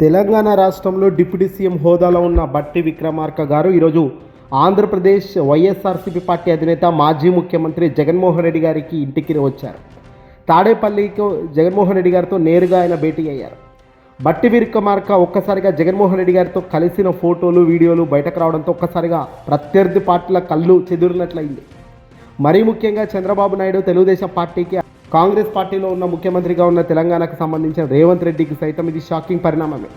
తెలంగాణ రాష్ట్రంలో deputy CM హోదాలో ఉన్న బట్టి విక్రమార్క గారు ఈరోజు ఆంధ్రప్రదేశ్ వైఎస్ఆర్సీపీ పార్టీ అధినేత మాజీ ముఖ్యమంత్రి జగన్మోహన్ రెడ్డి గారికి ఇంటికి వచ్చారు. తాడేపల్లికి జగన్మోహన్ రెడ్డి గారితో నేరుగా ఆయన భేటీ అయ్యారు. బట్టి విక్రమార్క ఒక్కసారిగా జగన్మోహన్ రెడ్డి గారితో కలిసిన ఫోటోలు వీడియోలు బయటకు రావడంతో ఒక్కసారిగా ప్రత్యర్థి పార్టీల కళ్ళు చెదిరినట్లయింది. మరీ ముఖ్యంగా చంద్రబాబు నాయుడు తెలుగుదేశం పార్టీకి, కాంగ్రెస్ పార్టీలో ఉన్న ముఖ్యమంత్రిగా ఉన్న తెలంగాణకు సంబంధించిన రేవంత్ రెడ్డికి సైతం ఇది షాకింగ్ పరిణామమే.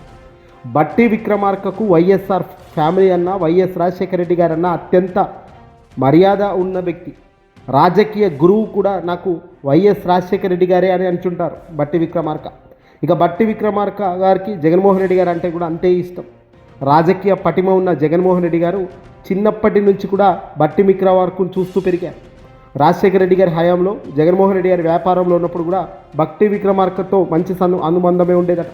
బట్టి విక్రమార్కకు వైఎస్ఆర్ ఫ్యామిలీ అన్న, వైఎస్ రాజశేఖర రెడ్డి గారన్న అత్యంత మర్యాద ఉన్న వ్యక్తి. రాజకీయ గురువు కూడా నాకు వైఎస్ రాజశేఖర రెడ్డి గారే అని అంటుంటారు బట్టి విక్రమార్క. ఇక బట్టి విక్రమార్క గారికి జగన్మోహన్ రెడ్డి గారు అంటే కూడా అంతే ఇష్టం. రాజకీయ పటిమ ఉన్న జగన్మోహన్ రెడ్డి గారు చిన్నప్పటి నుంచి కూడా బట్టి విక్రమార్కను చూస్తూ పెరిగారు. రాజశేఖర రెడ్డి గారి హయాంలో జగన్మోహన్ రెడ్డి గారి వ్యాపారంలో ఉన్నప్పుడు కూడా బట్టి విక్రమార్కతో మంచి అనుబంధమే ఉండేదట.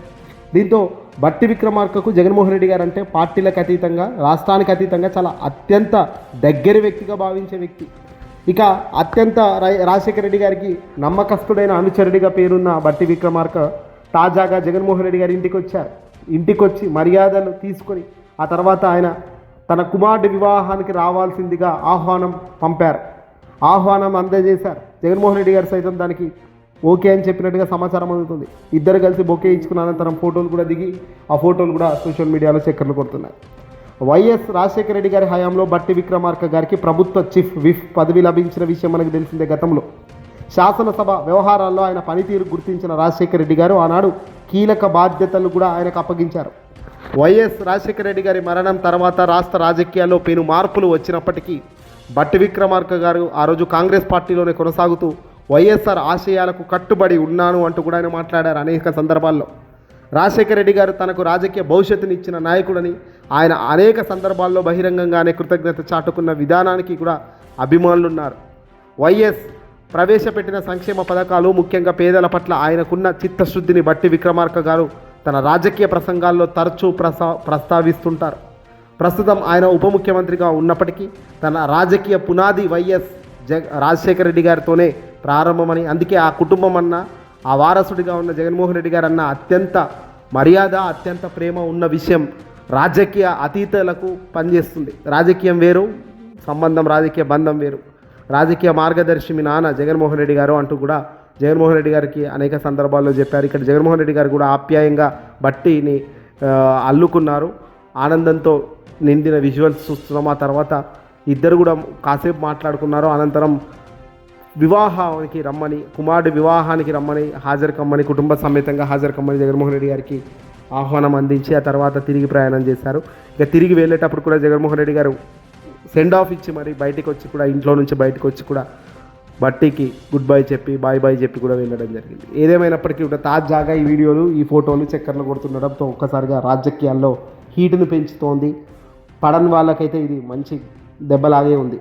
దీంతో బట్టి విక్రమార్కకు జగన్మోహన్ రెడ్డి గారు అంటే పార్టీలకు అతీతంగా, రాష్ట్రానికి అతీతంగా చాలా అత్యంత దగ్గర వ్యక్తిగా భావించే వ్యక్తి. ఇక అత్యంత రాజశేఖర రెడ్డి గారికి నమ్మకస్తుడైన అనుచరుడిగా పేరున్న బట్టి విక్రమార్క తాజాగా జగన్మోహన్ రెడ్డి గారి ఇంటికి వచ్చారు. ఇంటికి వచ్చి మర్యాదలు తీసుకొని ఆ తర్వాత ఆయన తన కుమారుడి వివాహానికి రావాల్సిందిగా ఆహ్వానం పంపారు. ఆహ్వానం అందజేశారు. జగన్మోహన్ రెడ్డి గారు సైతం దానికి ఓకే అని చెప్పినట్టుగా సమాచారం అందుతుంది. ఇద్దరు కలిసి బొకే ఇచ్చుకున్న అనంతరం ఫోటోలు కూడా దిగి ఆ ఫోటోలు కూడా సోషల్ మీడియాలో చక్కర్లు కొడుతున్నాయి. వైఎస్ రాజశేఖర రెడ్డి గారి హయాంలో బట్టి విక్రమార్క గారికి ప్రభుత్వ చీఫ్ విప్ పదవి లభించిన విషయం మనకు తెలిసిందే. గతంలో శాసనసభ వ్యవహారాల్లో ఆయన పనితీరు గుర్తించిన రాజశేఖర రెడ్డి గారు ఆనాడు కీలక బాధ్యతలు కూడా ఆయనకు అప్పగించారు. వైఎస్ రాజశేఖర రెడ్డి గారి మరణం తర్వాత రాష్ట్ర రాజకీయాల్లో పెను మార్పులు వచ్చినప్పటికీ బట్టి విక్రమార్క గారు ఆ రోజు కాంగ్రెస్ పార్టీలోనే కొనసాగుతూ వైఎస్ఆర్ ఆశయాలకు కట్టుబడి ఉన్నాను అంటూ కూడా ఆయన మాట్లాడారు అనేక సందర్భాల్లో. రాజశేఖర రెడ్డి గారు తనకు రాజకీయ భవిష్యత్తుని ఇచ్చిన నాయకుడని ఆయన అనేక సందర్భాల్లో బహిరంగంగానే కృతజ్ఞత చాటుకున్న విధానానికి కూడా అభిమానులున్నారు. వైఎస్ ప్రవేశపెట్టిన సంక్షేమ పథకాలు, ముఖ్యంగా పేదల పట్ల ఆయనకున్న చిత్తశుద్ధిని బట్టి విక్రమార్క గారు తన రాజకీయ ప్రసంగాల్లో తరచూ ప్రస్తావిస్తుంటారు. ప్రస్తుతం ఆయన ఉప ముఖ్యమంత్రిగా ఉన్నప్పటికీ తన రాజకీయ పునాది వైఎస్ రాజశేఖర రెడ్డి గారితోనే ప్రారంభమని, అందుకే ఆ కుటుంబం అన్న, ఆ వారసుడిగా ఉన్న జగన్మోహన్ రెడ్డి గారు అన్న అత్యంత మర్యాద, అత్యంత ప్రేమ ఉన్న విషయం రాజకీయ అతీతలకు పనిచేస్తుంది. రాజకీయం వేరు, సంబంధం రాజకీయ బంధం వేరు. రాజకీయ మార్గదర్శి మీ నాన్న జగన్మోహన్ రెడ్డి గారు అంటూ కూడా జగన్మోహన్ రెడ్డి గారికి అనేక సందర్భాల్లో చెప్పారు. ఇక్కడ జగన్మోహన్ రెడ్డి గారు కూడా ఆప్యాయంగా బట్టిని అల్లుకున్నారు. ఆనందంతో నిండిన విజువల్స్ చూస్తున్నాం. ఆ తర్వాత ఇద్దరు కూడా కాసేపు మాట్లాడుకున్నారు. అనంతరం వివాహానికి రమ్మని, కుమారుడి వివాహానికి రమ్మని హాజరు కమ్మని, కుటుంబ సమేతంగా హాజరు కమ్మని జగన్మోహన్ రెడ్డి గారికి ఆహ్వానం అందించి ఆ తర్వాత తిరిగి ప్రయాణం చేశారు. ఇక తిరిగి వెళ్ళేటప్పుడు కూడా జగన్మోహన్ రెడ్డి గారు సెండ్ ఆఫ్ ఇచ్చి మరి బయటికి వచ్చి కూడా, ఇంట్లో నుంచి బయటకు వచ్చి కూడా బట్టికి గుడ్ బై చెప్పి, బాయ్ చెప్పి కూడా వెళ్ళడం జరిగింది. ఏదేమైనప్పటికీ కూడా తాజాగా ఈ వీడియోలు, ఈ ఫోటోలు చక్కర్లు కొడుతుండడంతో ఒక్కసారిగా రాజకీయాల్లో హీటును పెంచుతోంది. పడని వాళ్ళకైతే ఇది మంచి దెబ్బలాగే ఉంది.